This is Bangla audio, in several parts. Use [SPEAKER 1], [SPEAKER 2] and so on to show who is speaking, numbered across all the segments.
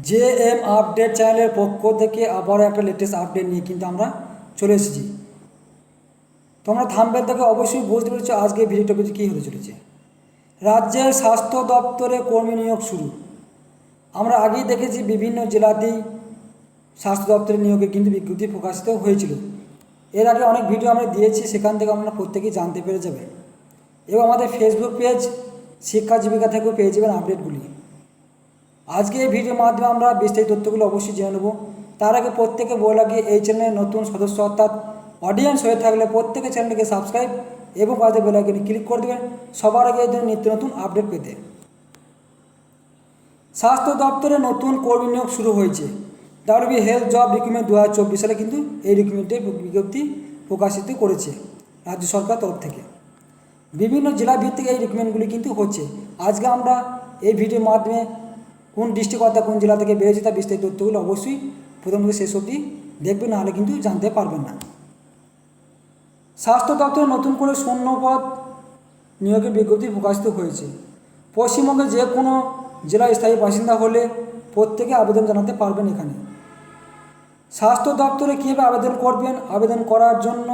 [SPEAKER 1] জে এম আপডেট চ্যানেলের পক্ষ থেকে আবারও একটা লেটেস্ট আপডেট নিয়ে কিন্তু আমরা চলে এসেছি। তোমরা থাম্বনেল থেকে অবশ্যই বুঝতে পেরেছো আজকে ভিডিওটা কী হতে চলেছে। রাজ্যের স্বাস্থ্য দপ্তরে কর্মী নিয়োগ শুরু। আমরা আগেই দেখেছি বিভিন্ন জেলাতেই স্বাস্থ্য দপ্তরের নিয়োগে কিন্তু বিজ্ঞপ্তি প্রকাশিত হয়েছিল। এর আগে অনেক ভিডিও আমরা দিয়েছি, সেখান থেকে আমরা প্রত্যেকেই জানতে পেরে যাবে এবং আমাদের ফেসবুক পেজ শিক্ষা জীবিকা থেকেও পেয়ে যাবেন আপডেটগুলি। আজকে এই ভিডিওর মাধ্যমে আমরা বিস্তারিত তথ্যগুলো অবশ্যই জেনে নেব। তার আগে প্রত্যেকে বলে লাগে এই চ্যানেলের নতুন সদস্য অর্থাৎ অডিয়েন্স হয়ে থাকলে প্রত্যেকে চ্যানেলটিকে সাবস্ক্রাইব এবং পাশে বেল আইকনে ক্লিক করে দেবেন সবার আগে এই ধরনের নিত্য নতুন আপডেট পেতে। স্বাস্থ্য দপ্তরে নতুন কর্মী নিয়োগ শুরু হয়েছে। ডাব্লিউবি হেলথ জব রিক্রুটমেন্ট 2024 সালে কিন্তু এই রিক্রুটমেন্টের বিজ্ঞপ্তি প্রকাশিত করেছে রাজ্য সরকার তরফ থেকে। বিভিন্ন জেলা ভিত্তিক এই রিক্রুটমেন্টগুলি কিন্তু হচ্ছে। আজকে আমরা এই ভিডিওর মাধ্যমে কোন ডিস্ট্রিক্ট অর্থাৎ কোন জেলা থেকে বেরিয়েছে তার বিস্তারিত তথ্যগুলো অবশ্যই প্রথম থেকে শেষ অবধি দেখবেন, নাহলে কিন্তু জানতে পারবেন না। স্বাস্থ্য দপ্তরে নতুন করে শূন্যপদ নিয়োগের বিজ্ঞপ্তি প্রকাশিত হয়েছে। পশ্চিমবঙ্গের যে কোনো জেলায় স্থায়ী বাসিন্দা হলে প্রত্যেকে আবেদন জানাতে পারবেন। এখানে স্বাস্থ্য দপ্তরে কীভাবে আবেদন করবেন, আবেদন করার জন্য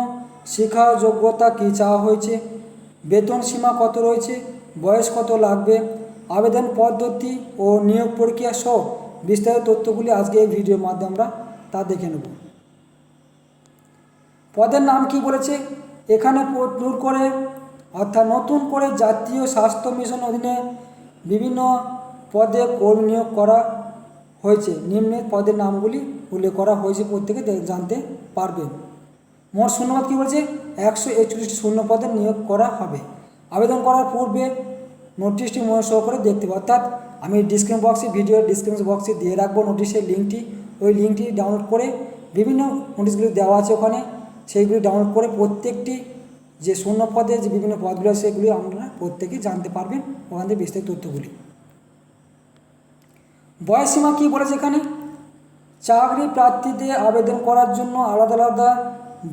[SPEAKER 1] শিক্ষা যোগ্যতা কী চাওয়া হয়েছে, বেতন সীমা কত রয়েছে, বয়স কত লাগবে, আবেদন পদ্ধতি ও নিয়োগ প্রক্রিয়া সহ বিস্তারিত তথ্যগুলি আজকে এই ভিডিওর মাধ্যমে আমরা তা দেখে নেব। পদের নাম কি বলেছে এখানে নতুন করে অর্থাৎ নতুন করে জাতীয় স্বাস্থ্য মিশন অধীনে বিভিন্ন পদে কর্মী নিয়োগ করা হয়েছে। নিম্নে পদের নামগুলি উল্লেখ করা হয়েছে, প্রত্যেকে জানতে পারবেন। মোট শূন্যপদ কী বলছে, 141টি শূন্যপদে নিয়োগ করা হবে। আবেদন করার পূর্বে নোটিশটি মনে সহকারে দেখতে হবে, অর্থাৎ আমি ডিসক্রিপশন বক্সে ভিডিওর ডিসক্রিপশন বক্সে দিয়ে রাখবো নোটিশের লিঙ্কটি। ওই লিঙ্কটি ডাউনলোড করে বিভিন্ন নোটিশগুলি দেওয়া আছে ওখানে, সেইগুলি ডাউনলোড করে প্রত্যেকটি যে শূন্য পদে যে বিভিন্ন পদগুলি আছে সেগুলি আপনারা প্রত্যেকে জানতে পারবেন ওখান থেকে বিস্তারিত তথ্যগুলি। বয়সসীমা কী বলেছে এখানে, চাকরি প্রার্থীদের আবেদন করার জন্য আলাদা আলাদা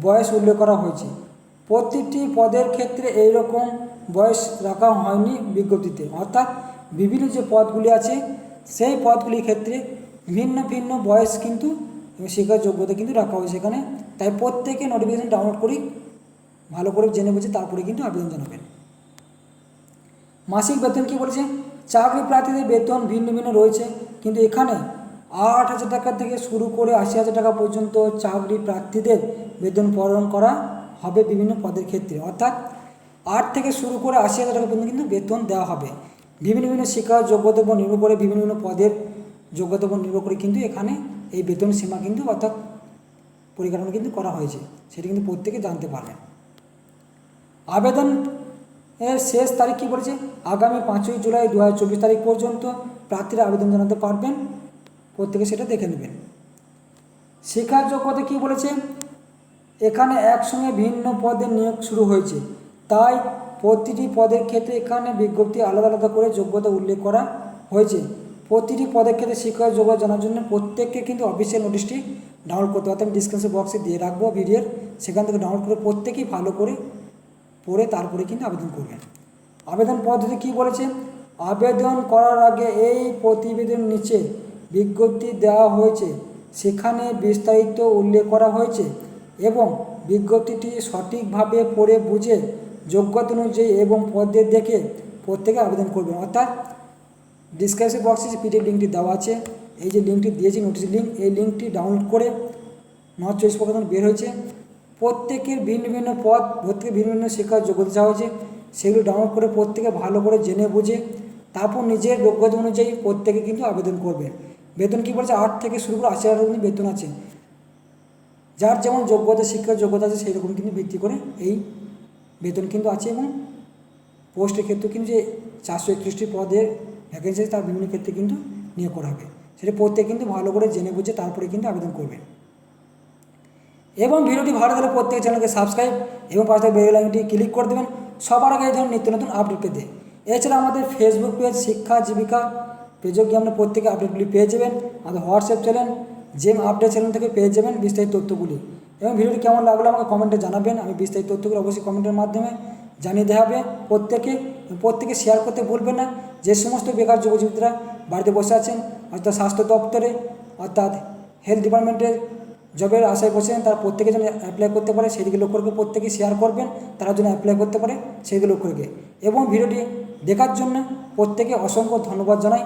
[SPEAKER 1] বয়স উল্লেখ করা হয়েছে। প্রতিটি পদের ক্ষেত্রে এই রকম বয়স রাখা হয়নি বিজ্ঞপ্তিতে, অর্থাৎ বিভিন্ন যে পদগুলি আছে সেই পদগুলির ক্ষেত্রে ভিন্ন ভিন্ন বয়স কিন্তু শিক্ষার যোগ্যতা কিন্তু রাখা হয়েছে এখানে। তাই প্রত্যেকে নোটিফিকেশন ডাউনলোড করি ভালো করে জেনে বুঝে তারপরে কিন্তু আবেদন জানাবেন। মাসিক বেতন কী বলেছে, চাকরি প্রার্থীদের বেতন ভিন্ন ভিন্ন রয়েছে, কিন্তু এখানে 8,000 টাকা থেকে শুরু করে 80,000 টাকা পর্যন্ত চাকরি প্রার্থীদের বেতন প্রদান করা হবে বিভিন্ন পদের ক্ষেত্রে, অর্থাৎ 8 থেকে শুরু করে 80,000 টাকা পর্যন্ত কিন্তু বেতন দেওয়া হবে। বিভিন্ন বিভিন্ন শিক্ষার যোগ্যতার উপর নির্ভর করে বিভিন্ন বিভিন্ন পদের যোগ্যতার উপর নির্ভর করে কিন্তু এখানে এই বেতন সীমা কিন্তু অর্থাৎ পরিকাঠামো কিন্তু করা হয়েছে, সেটি কিন্তু প্রত্যেকে জানতে পারবেন। আবেদন এর শেষ তারিখ কী বলেছে, আগামী 5ই জুলাই 2024 তারিখ পর্যন্ত প্রার্থীরা আবেদন জানাতে পারবেন, প্রত্যেকে সেটা দেখে নেবেন। শিক্ষার যোগ্যতা কী বলেছে, এখানে একসঙ্গে ভিন্ন পদে নিয়োগ শুরু হয়েছে, তাই প্রতিটি পদের ক্ষেত্রে এখানে বিজ্ঞপ্তি আলাদা আলাদা করে যোগ্যতা উল্লেখ করা হয়েছে। প্রতিটি পদের ক্ষেত্রে শিক্ষার যোগ্যতা জানার জন্য প্রত্যেককে কিন্তু অফিসিয়াল নোটিশটি ডাউনলোড করতে হবে। আমি ডিসক্রিপশন বক্সে দিয়ে রাখবো ভিডিওর, সেখান থেকে ডাউনলোড করে প্রত্যেকেই ভালো করে পড়ে তারপরে কিন্তু আবেদন করবেন। আবেদন পদ্ধতি কী বলেছে, আবেদন করার আগে এই প্রতিবেদন নিচে বিজ্ঞপ্তি দেওয়া হয়েছে, সেখানে বিস্তারিত উল্লেখ করা হয়েছে এবং বিজ্ঞপ্তিটি সঠিকভাবে পড়ে বুঝে যোগ্যতা অনুযায়ী এবং পদের দেখে প্রত্যেকে আবেদন করবেন। অর্থাৎ ডিসক্রিপশন বক্সে যে পিডিএফ লিঙ্কটি দেওয়া আছে, এই যে লিঙ্কটি দিয়েছি নোটিশ লিঙ্ক, এই লিঙ্কটি ডাউনলোড করে 9/24 পর্যন্ত বের হয়েছে। প্রত্যেকের ভিন্ন ভিন্ন পদ প্রত্যেকে ভিন্ন ভিন্ন শিক্ষার যোগ্যতা চাওয়া হয়েছে, সেগুলো ডাউনলোড করে প্রত্যেকে ভালো করে জেনে বুঝে তারপর নিজের যোগ্যতা অনুযায়ী প্রত্যেকে কিন্তু আবেদন করবে। বেতন কী বলছে, 8 থেকে শুরু করে 80,000 টাকা বেতন আছে। যার যেমন যোগ্যতা শিক্ষার যোগ্যতা আছে সেই রকম কিন্তু ভিত্তি করে এই বেতন কিন্তু আছে এবং পোস্টের ক্ষেত্রে কিন্তু যে 431টি পদের ভ্যাকেন্সি আছে তার বিভিন্ন ক্ষেত্রে কিন্তু নিয়োগ করা হবে, সেটা প্রত্যেকে কিন্তু ভালো করে জেনে বুঝে তারপরে কিন্তু আবেদন করবে। এবং ভিডিওটি ভালো লাগলে প্রত্যেক চ্যানেলকে সাবস্ক্রাইব এবং পাশে বেল আইকনটি ক্লিক করে দেবেন সবার আগে এই ধরনের নিত্য নতুন আপডেট পেতে। এছাড়া আমাদের ফেসবুক পেজ শিক্ষা জীবিকা পেজও গিয়ে আপনার প্রত্যেকে আপডেটগুলি পেয়ে যাবেন। আমাদের হোয়াটসঅ্যাপ চ্যানেল জেম আপডেট চ্যানেল থেকে পেয়ে যাবেন বিস্তারিত তথ্যগুলি। এবং ভিডিওটি কেমন লাগলো আমাকে কমেন্টে জানাবেন, আমি বিস্তারিত তথ্যগুলো অবশ্যই কমেন্টের মাধ্যমে জানিয়ে দেওয়া হবে। প্রত্যেকে শেয়ার করতে ভুলবেন না, যে সমস্ত বেকার যুবকযুবতীরা বাড়িতে বসে আছেন, অর্থাৎ স্বাস্থ্য দপ্তরে অর্থাৎ হেলথ ডিপার্টমেন্টের জবের আশায় বসেছেন, তারা প্রত্যেকে যেন অ্যাপ্লাই করতে পারে সেদিকে লক্ষ্য রেখে প্রত্যেকে শেয়ার করবেন, তারা যেন অ্যাপ্লাই করতে পারে সেদিকে লক্ষ্য রেখে। এবং ভিডিওটি দেখার জন্য প্রত্যেকে অসংখ্য ধন্যবাদ জানাই।